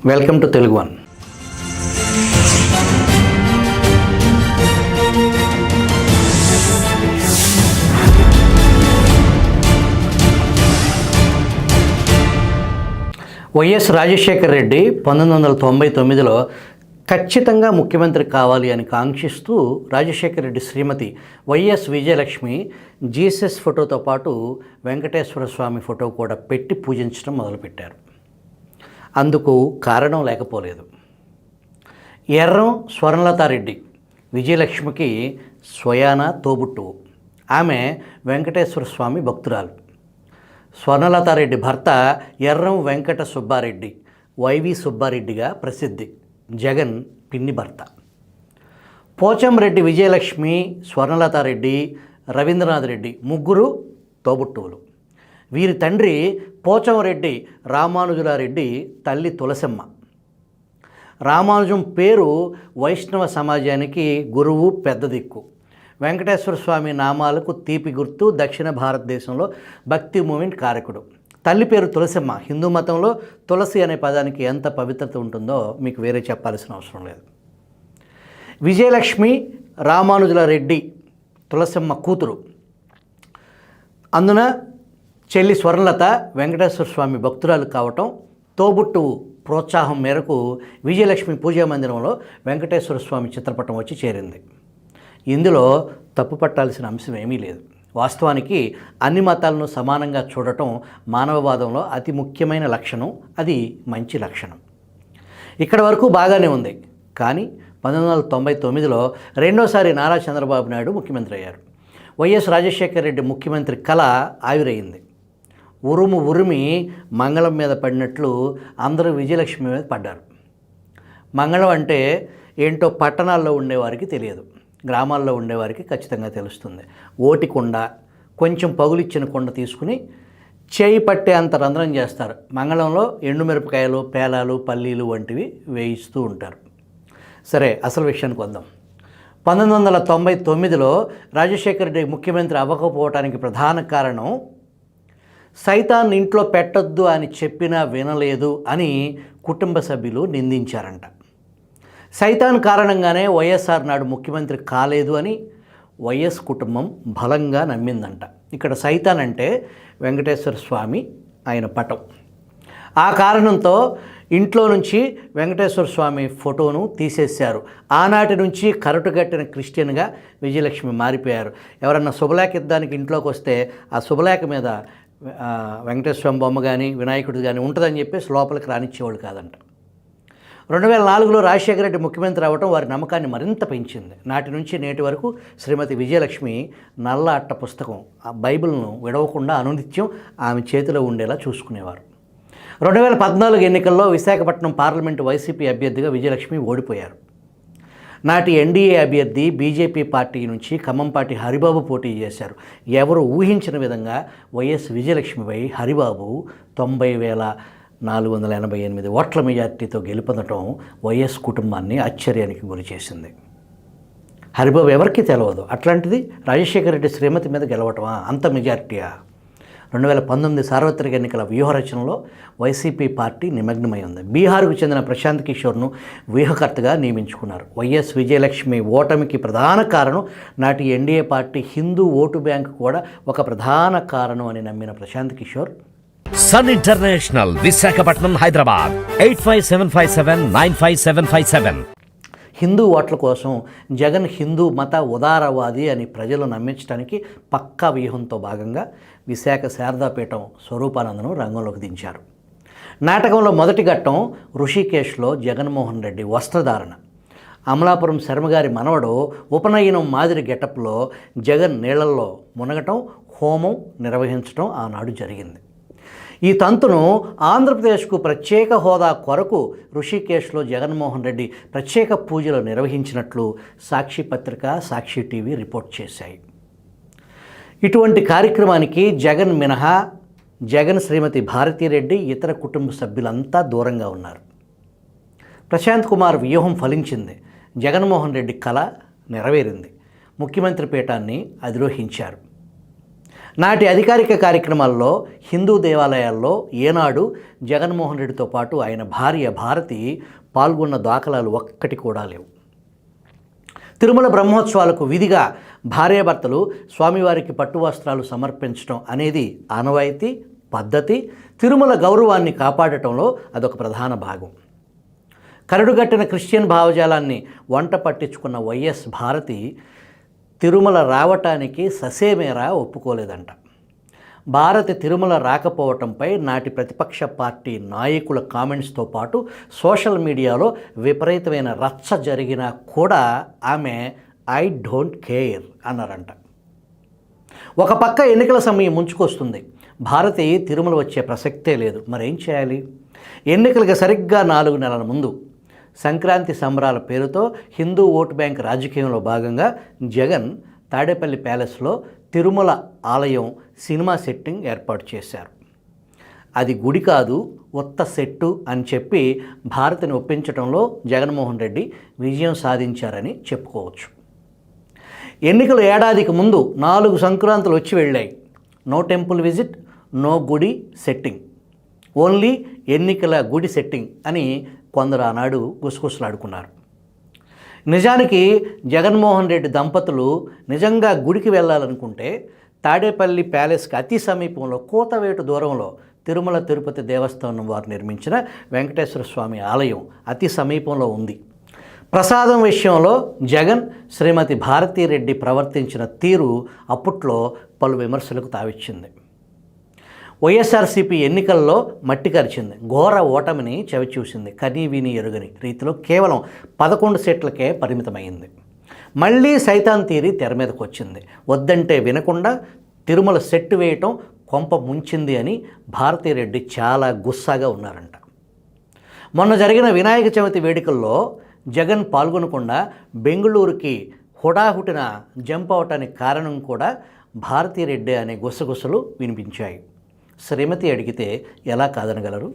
Welcome to Telugu one. YS Rajasekhara Reddy 1999లో ఖచ్చితంగా ముఖ్యమంత్రి కావాలి అని కాంక్షిస్తూ రాజశేఖర రెడ్డి శ్రీమతి వైఎస్ విజయలక్ష్మి జీసస్ ఫోటోతో పాటు వెంకటేశ్వర స్వామి ఫోటో కూడా పెట్టి పూజించడం మొదలుపెట్టారు. అందుకు కారణం లేకపోలేదు. ఎర్రం స్వర్ణలతారెడ్డి విజయలక్ష్మికి స్వయాన తోబుట్టువు. ఆమె వెంకటేశ్వర స్వామి భక్తురాలు. స్వర్ణలతారెడ్డి భర్త ఎర్రం వెంకట సుబ్బారెడ్డి, వైవి సుబ్బారెడ్డిగా ప్రసిద్ధి. జగన్ పిన్ని భర్త. పోచంరెడ్డి విజయలక్ష్మి, స్వర్ణలతారెడ్డి, రవీంద్రనాథ్ రెడ్డి ముగ్గురు తోబుట్టువులు. వీరి తండ్రి పోచంరెడ్డి రామానుజులారెడ్డి, తల్లి తులసమ్మ. రామానుజం పేరు వైష్ణవ సమాజానికి గురువు, పెద్ద దిక్కు. వెంకటేశ్వర స్వామి నామాలకు తీపి గుర్తు. దక్షిణ భారతదేశంలో భక్తి మూమెంట్ కారకుడు. తల్లి పేరు తులసమ్మ. హిందూ మతంలో తులసి అనే పదానికి ఎంత పవిత్రత ఉంటుందో మీకు వేరే చెప్పాల్సిన అవసరం లేదు. విజయలక్ష్మి రామానుజుల రెడ్డి తులసమ్మ కూతురు. అందున చెల్లి స్వర్ణలత వెంకటేశ్వర స్వామి భక్తురాలు కావటం, తోబుట్టు ప్రోత్సాహం మేరకు విజయలక్ష్మి పూజా మందిరంలో వెంకటేశ్వర స్వామి చిత్రపటం వచ్చి చేరింది. ఇందులో తప్పు పట్టాల్సిన అంశం ఏమీ లేదు. వాస్తవానికి అన్ని మతాలను సమానంగా చూడటం మానవవాదంలో అతి ముఖ్యమైన లక్షణం. అది మంచి లక్షణం. ఇక్కడ వరకు బాగానే ఉంది. కానీ 1999లో రెండోసారి నారా చంద్రబాబు నాయుడు ముఖ్యమంత్రి అయ్యారు. వైఎస్ రాజశేఖర రెడ్డి ముఖ్యమంత్రి కళ ఆవిరైంది. ఉరుమి మంగళం మీద పడినట్లు అందరూ విజయలక్ష్మి మీద పడ్డారు. మంగళం అంటే ఏంటో పట్టణాల్లో ఉండేవారికి తెలియదు, గ్రామాల్లో ఉండేవారికి ఖచ్చితంగా తెలుస్తుంది. ఓటి కుండ, కొంచెం పగులిచ్చిన కుండ తీసుకుని చేయి పట్టే అంత రంధ్రం చేస్తారు. మంగళంలో ఎండుమిరపకాయలు, పేలాలు, పల్లీలు వంటివి వేయిస్తూ ఉంటారు. సరే, అసలు విషయానికి వద్దాం. 1999లో రాజశేఖర రెడ్డి ముఖ్యమంత్రి అవ్వకపోవటానికి ప్రధాన కారణం సైతాన్ ఇంట్లో పెట్టొద్దు అని చెప్పినా వినలేదు అని కుటుంబ సభ్యులు నిందించారంట. సైతాన్ కారణంగానే వైఎస్ఆర్ నాడు ముఖ్యమంత్రి కాలేదు అని వైఎస్ కుటుంబం బలంగా నమ్మిందంట. ఇక్కడ సైతాన్ అంటే వెంకటేశ్వర స్వామి, ఆయన పటం. ఆ కారణంతో ఇంట్లో నుంచి వెంకటేశ్వర స్వామి ఫోటోను తీసేశారు. ఆనాటి నుంచి కరటుగట్టిన క్రిస్టియన్గా విజయలక్ష్మి మారిపోయారు. ఎవరన్నా శుభలేఖ ఇద్దానికి ఇంట్లోకి వస్తే ఆ శుభలేఖ మీద వెంకటేశ్వర స్వామి బొమ్మ కానీ వినాయకుడు కానీ ఉంటుందని చెప్పేసి లోపలికి రానిచ్చేవాళ్ళు కాదంట. 2004లో రాజశేఖర రెడ్డి ముఖ్యమంత్రి అవ్వటం వారి నమ్మకాన్ని మరింత పెంచింది. నాటి నుంచి నేటి వరకు శ్రీమతి విజయలక్ష్మి నల్ల అట్ట పుస్తకం, ఆ బైబిల్ను విడవకుండా అనునిత్యం ఆమె చేతిలో ఉండేలా చూసుకునేవారు. 2014 ఎన్నికల్లో విశాఖపట్నం పార్లమెంటు వైసీపీ అభ్యర్థిగా విజయలక్ష్మి ఓడిపోయారు. నాటి ఎన్డీఏ అభ్యర్థి బీజేపీ పార్టీ నుంచి ఖమ్మంపాటి హరిబాబు పోటీ చేశారు. ఎవరు ఊహించిన విధంగా వైఎస్ విజయలక్ష్మిపై హరిబాబు 90,488 ఓట్ల మెజార్టీతో గెలుపొందటం వైఎస్ కుటుంబాన్ని ఆశ్చర్యానికి గురి చేసింది. హరిబాబు ఎవరికీ తెలియదు. అట్లాంటిది రాజశేఖర రెడ్డి శ్రీమతి మీద గెలవటమా, అంత మెజార్టీయా? 2019 సార్వత్రిక ఎన్నికల వ్యూహరచనలో వైసీపీ పార్టీ నిమగ్నమై ఉంది. బీహార్కు చెందిన ప్రశాంత్ కిషోర్ను వ్యూహకర్తగా నియమించుకున్నారు. వైఎస్ విజయలక్ష్మి ఓటమికి ప్రధాన కారణం నాటి NDA party Hindu vote bank కూడా ఒక ప్రధాన కారణం అని నమ్మిన ప్రశాంత్ కిషోర్ సన్ ఇంటర్నేషనల్, విశాఖపట్నం, హైదరాబాద్ 8575795757. హిందూ ఓట్ల కోసం జగన్ హిందూ మత ఉదారవాది అని ప్రజలు నమ్మించడానికి పక్కా వ్యూహంతో భాగంగా విశాఖ శారదాపీఠం స్వరూపానందను రంగంలోకి దించారు. నాటకంలో మొదటి ఘట్టం ఋషికేశ్లో జగన్మోహన్ రెడ్డి వస్త్రధారణ. అమలాపురం శర్మగారి మనవడు ఉపనయనం మాదిరి గెటప్లో జగన్ నీళ్లలో మునగటం, హోమం నిర్వహించడం ఆనాడు జరిగింది. ఈ తంతును ఆంధ్రప్రదేశ్కు ప్రత్యేక హోదా కొరకు ఋషికేశ్లో జగన్మోహన్ రెడ్డి ప్రత్యేక పూజలు నిర్వహించినట్లు సాక్షి పత్రిక, సాక్షి టీవీ రిపోర్ట్ చేశాయి. ఇటువంటి కార్యక్రమానికి జగన్ మినహా జగన్ శ్రీమతి భారతీరెడ్డి, ఇతర కుటుంబ సభ్యులంతా దూరంగా ఉన్నారు. ప్రశాంత్ కుమార్ వ్యూహం ఫలించింది. జగన్మోహన్ రెడ్డి కళ నెరవేరింది. ముఖ్యమంత్రి పీఠాన్ని అధిరోహించారు. నాటి అధికారిక కార్యక్రమాల్లో హిందూ దేవాలయాల్లో ఏనాడు జగన్మోహన్ రెడ్డితో పాటు ఆయన భార్య భారతి పాల్గొన్న దాఖలాలు ఒక్కటి కూడా లేవు. తిరుమల బ్రహ్మోత్సవాలకు విధిగా భార్యాభర్తలు స్వామివారికి పట్టు వస్త్రాలు సమర్పించడం అనేది ఆనవాయితీ పద్ధతి. తిరుమల గౌరవాన్ని కాపాడటంలో అదొక ప్రధాన భాగం. కరడుగట్టిన క్రిస్టియన్ భావజాలాన్ని వంట పట్టించుకున్న వైఎస్ భారతి తిరుమల రావటానికి ససేమేరా ఒప్పుకోలేదంట. భారతి తిరుమల రాకపోవటంపై నాటి ప్రతిపక్ష పార్టీ నాయకుల కామెంట్స్తో పాటు సోషల్ మీడియాలో విపరీతమైన రచ్చ జరిగినా కూడా ఆమె ఐ డోంట్ కేర్ అన్నారంట. ఒక పక్క ఎన్నికల సమయం ముంచుకొస్తుంది. భారతి తిరుమల వచ్చే ప్రసక్తే లేదు. మరేం చేయాలి? ఎన్నికలకు సరిగ్గా 4 నెలల ముందు సంక్రాంతి సంబరాల పేరుతో హిందూ ఓటు బ్యాంక్ రాజకీయంలో భాగంగా జగన్ తాడేపల్లి ప్యాలెస్లో తిరుమల ఆలయం సినిమా సెట్టింగ్ ఏర్పాటు చేశారు. అది గుడి కాదు, ఉత్త సెట్టు అని చెప్పి భారతిని ఒప్పించడంలో జగన్మోహన్ రెడ్డి విజయం సాధించారని చెప్పుకోవచ్చు. ఎన్నికల ఏడాదికి ముందు 4 సంక్రాంతులు వచ్చి వెళ్ళాయి. నో టెంపుల్ విజిట్, నో గుడి సెట్టింగ్, ఓన్లీ ఎన్నికల గుడి సెట్టింగ్ అని కొందరు ఆనాడు గుసగుసలాడుకున్నారు. నిజానికి జగన్మోహన్ రెడ్డి దంపతులు నిజంగా గుడికి వెళ్ళాలనుకుంటే తాడేపల్లి ప్యాలెస్కి అతి సమీపంలో కూతవేటు దూరంలో తిరుమల తిరుపతి దేవస్థానం వారు నిర్మించిన వెంకటేశ్వర స్వామి ఆలయం అతి సమీపంలో ఉంది. ప్రసాదం విషయంలో జగన్ శ్రీమతి భారతీరెడ్డి ప్రవర్తించిన తీరు అప్పట్లో పలు విమర్శలకు తావిచ్చింది. వైఎస్ఆర్సీపీ ఎన్నికల్లో మట్టి కరిచింది, ఘోర ఓటమిని చవిచూసింది. కనీ విని ఎరుగని రీతిలో కేవలం 11 సీట్లకే పరిమితమైంది. మళ్ళీ సైతాన్ తీరి తెర మీదకు వచ్చింది. వద్దంటే వినకుండా తిరుమల సెట్టు వేయటం కొంప ముంచింది అని భారతీరెడ్డి చాలా గుస్సాగా ఉన్నారంట. మొన్న జరిగిన వినాయక చవితి వేడుకల్లో జగన్ పాల్గొనకుండా బెంగళూరుకి హుటాహుటిన జంప్ అవటానికి కారణం కూడా భారతీరెడ్డి అనే గుసగుసలు వినిపించాయి. శ్రీమతి అడిగితే ఎలా కాదనగలరు?